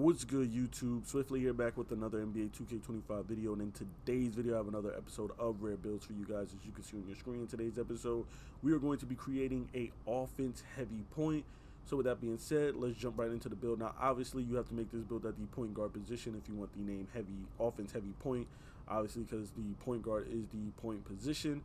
What's good, YouTube? Swiftly here, back with another NBA 2K25 video, and in today's video I have another episode of Rare Builds for you guys. As you can see on your screen, in today's episode we are going to be creating a offense heavy point. So with that being said, let's jump right into the build. Now obviously you have to make this build at the point guard position if you want the name offense heavy point, obviously, because the point guard is the point position.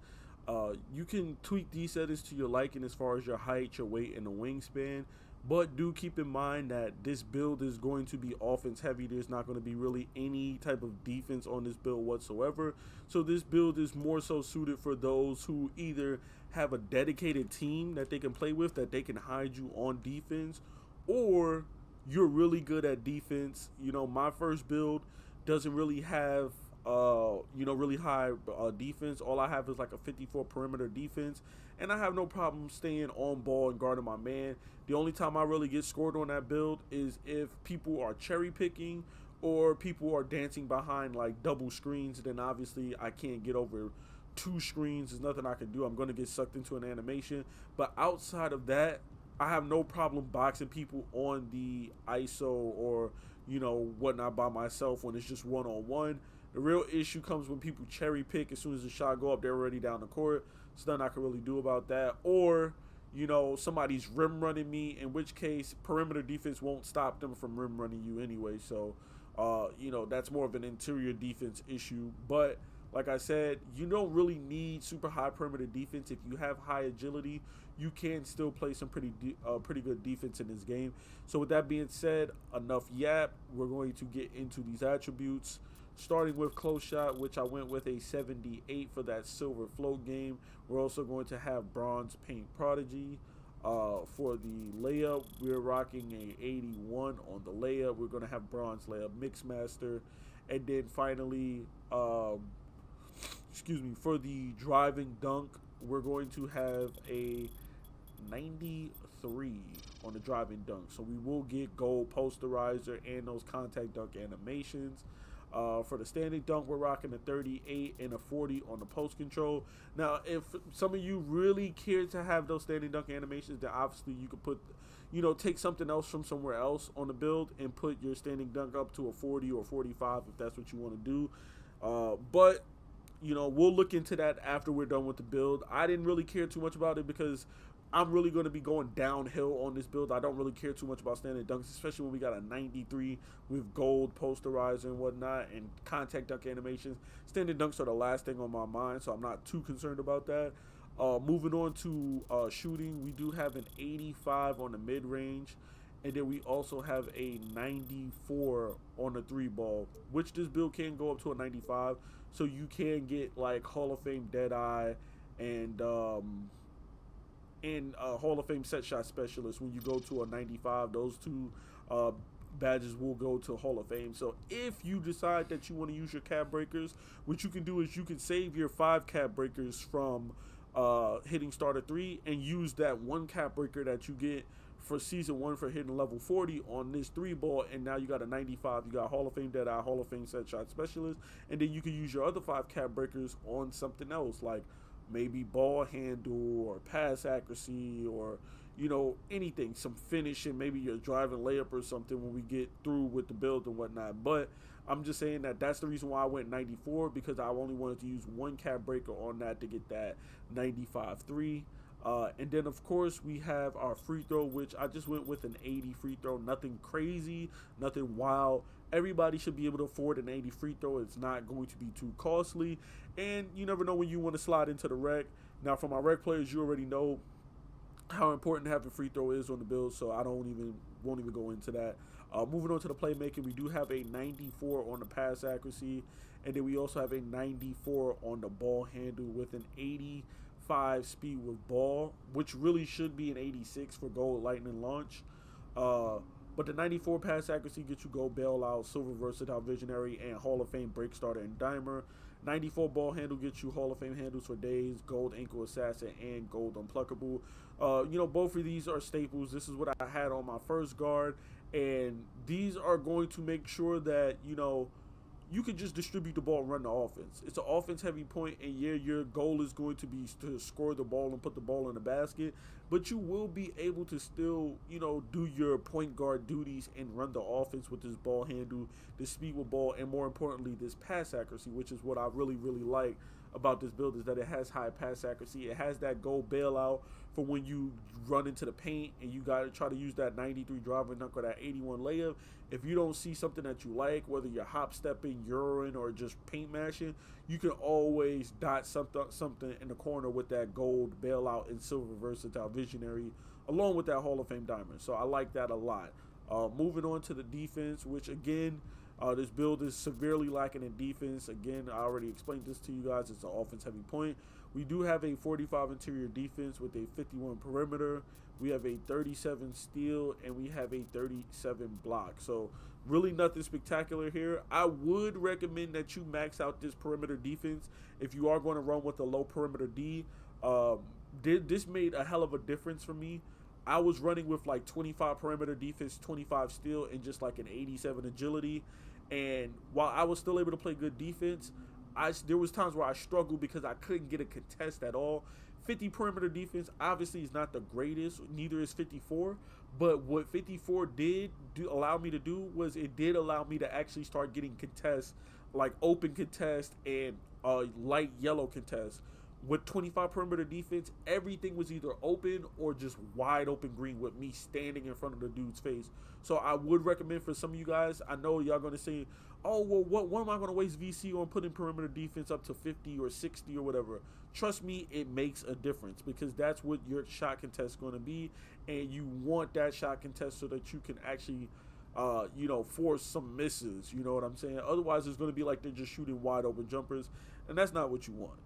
You can tweak these settings to your liking as far as your height, your weight, and the wingspan. But do keep in mind that this build is going to be offense heavy. There's not going to be really any type of defense on this build whatsoever. So this build is more so suited for those who either have a dedicated team that they can play with, that they can hide you on defense, or you're really good at defense. You know, my first build doesn't really have really high defense. All I have is like a 54 perimeter defense, and I have no problem staying on ball and guarding my man. The only time I really get scored on that build is if people are cherry picking or people are dancing behind like double screens. Then obviously I can't get over two screens. There's nothing I can do. I'm going to get sucked into an animation. But outside of that, I have no problem boxing people on the ISO or, whatnot by myself when it's just one-on-one. The real issue comes when people cherry pick. As soon as the shot go up, they're already down the court. There's nothing I can really do about that. Or, somebody's rim running me, in which case perimeter defense won't stop them from rim running you anyway. So, that's more of an interior defense issue. But like I said, you don't really need super high perimeter defense. If you have high agility, you can still play some pretty good defense in this game. So with that being said, enough yap. We're going to get into these attributes. Starting with close shot, which I went with a 78 for that silver float game. We're also going to have bronze paint prodigy. For the layup, we're rocking a 81 on the layup. We're going to have bronze layup mixmaster. And then finally, for the driving dunk, we're going to have a 93 on the driving dunk. So we will get gold posterizer and those contact dunk animations. For the standing dunk, we're rocking a 38 and a 40 on the post control. Now, if some of you really care to have those standing dunk animations, then obviously you could put, take something else from somewhere else on the build and put your standing dunk up to a 40 or 45 if that's what you want to do. But we'll look into that after we're done with the build. I didn't really care too much about it because I'm really going to be going downhill on this build. I don't really care too much about standing dunks, especially when we got a 93 with gold posterizer and whatnot and contact dunk animations. Standing dunks are the last thing on my mind, so I'm not too concerned about that. Moving on to shooting, we do have an 85 on the mid-range, and then we also have a 94 on the 3-ball, which this build can go up to a 95, so you can get like Hall of Fame Deadeye and Hall of Fame set shot specialist. When you go to a 95, those two badges will go to Hall of Fame. So if you decide that you want to use your cap breakers, what you can do is you can save your 5 cap breakers from hitting starter 3 and use that 1 cap breaker that you get for season 1 for hitting level 40 on this 3-ball, and now you got a 95. You got Hall of Fame Deadeye, Hall of Fame set shot specialist, and then you can use your other 5 cap breakers on something else like maybe ball handle or pass accuracy or anything, some finishing, maybe your driving layup or something when we get through with the build and whatnot. But I'm just saying that that's the reason why I went 94, because I only wanted to use 1 cap breaker on that to get that 95-3. And then of course we have our free throw, which I just went with an 80 free throw. Nothing crazy, nothing wild. Everybody should be able to afford an 80 free throw. It's not going to be too costly, and you never know when you want to slide into the rec. Now for my rec players, you already know how important having free throw is on the build, so I won't even go into that. Moving on to the playmaking, we do have a 94 on the pass accuracy, and then we also have a 94 on the ball handle with an 85 speed with ball, which really should be an 86 for gold lightning launch. But the 94 pass accuracy gets you gold bailout, silver versatile visionary, and Hall of Fame break starter and dimer. 94 ball handle gets you Hall of Fame handles for days, gold ankle assassin, and gold unpluckable. Both of these are staples. This is what I had on my first guard, and these are going to make sure that you can just distribute the ball and run the offense. It's an offense heavy point, and yeah, your goal is going to be to score the ball and put the ball in the basket, but you will be able to still, do your point guard duties and run the offense with this ball handle, this speed with ball, and more importantly, this pass accuracy, which is what I really, really like about this build, is that it has high pass accuracy. It has that goal bailout for when you run into the paint and you got to try to use that 93 driver dunk or that 81 layup. If you don't see something that you like, whether you're hop stepping, euroing, or just paint mashing, you can always dot something in the corner with that gold bailout and silver versatile visionary, along with that Hall of Fame diamond. So I like that a lot. Moving on to the defense, which again, this build is severely lacking in defense. Again, I already explained this to you guys. It's an offense heavy point. We do have a 45 interior defense with a 51 perimeter. We have a 37 steal, and we have a 37 block. So really nothing spectacular here. I would recommend that you max out this perimeter defense if you are going to run with a low perimeter D. This made a hell of a difference for me. I was running with like 25 perimeter defense, 25 steal, and just like an 87 agility. And while I was still able to play good defense, there was times where I struggled because I couldn't get a contest at all. 50 perimeter defense obviously is not the greatest, neither is 54, but what 54 did allow me to do was it did allow me to actually start getting contests, like open contest and light yellow contest. With 25 perimeter defense, everything was either open or just wide open green with me standing in front of the dude's face. So I would recommend for some of you guys, I know y'all going to say, oh, well, what am I going to waste VC on putting perimeter defense up to 50 or 60 or whatever? Trust me, it makes a difference because that's what your shot contest is going to be, and you want that shot contest so that you can actually force some misses, you know what I'm saying? Otherwise, it's going to be like they're just shooting wide open jumpers, and that's not what you want,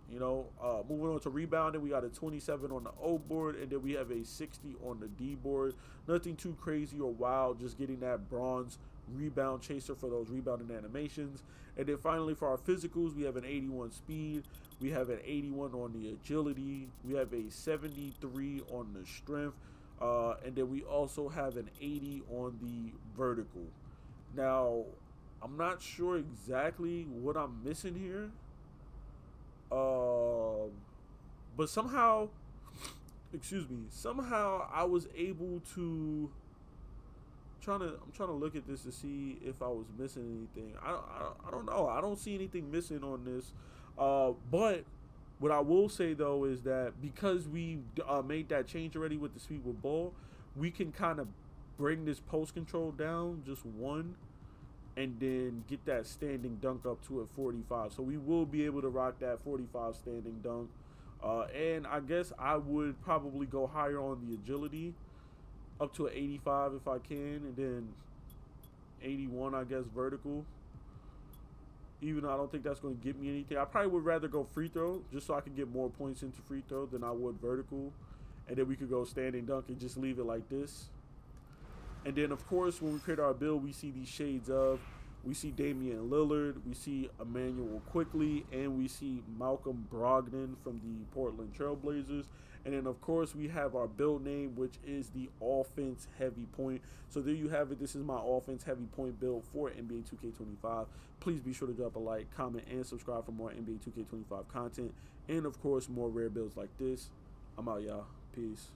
Moving on to rebounding, we got a 27 on the O board, and then we have a 60 on the D board. Nothing too crazy or wild, just getting that bronze rebound chaser for those rebounding animations. And then finally, for our physicals, we have an 81 speed, we have an 81 on the agility, we have a 73 on the strength, and then we also have an 80 on the vertical. Now, I'm not sure exactly what I'm missing here, but somehow I was able to I'm trying to look at this to see if I was missing anything. I don't know. I don't see anything missing on this. But what I will say though is that because we made that change already with the speed with ball, we can kind of bring this post control down just one, and then get that standing dunk up to a 45. So we will be able to rock that 45 standing dunk. And I guess I would probably go higher on the agility, up to an 85 if I can, and then 81, I guess, vertical. Even though I don't think that's going to get me anything. I probably would rather go free throw, just so I can get more points into free throw than I would vertical. And then we could go standing dunk and just leave it like this. And then, of course, when we create our build, we see these shades of. We see Damian Lillard, we see Emmanuel Quickley, and we see Malcolm Brogdon from the Portland Trailblazers. And then, of course, we have our build name, which is the Offense Heavy Point. So there you have it. This is my Offense Heavy Point build for NBA 2K25. Please be sure to drop a like, comment, and subscribe for more NBA 2K25 content. And, of course, more rare builds like this. I'm out, y'all. Peace.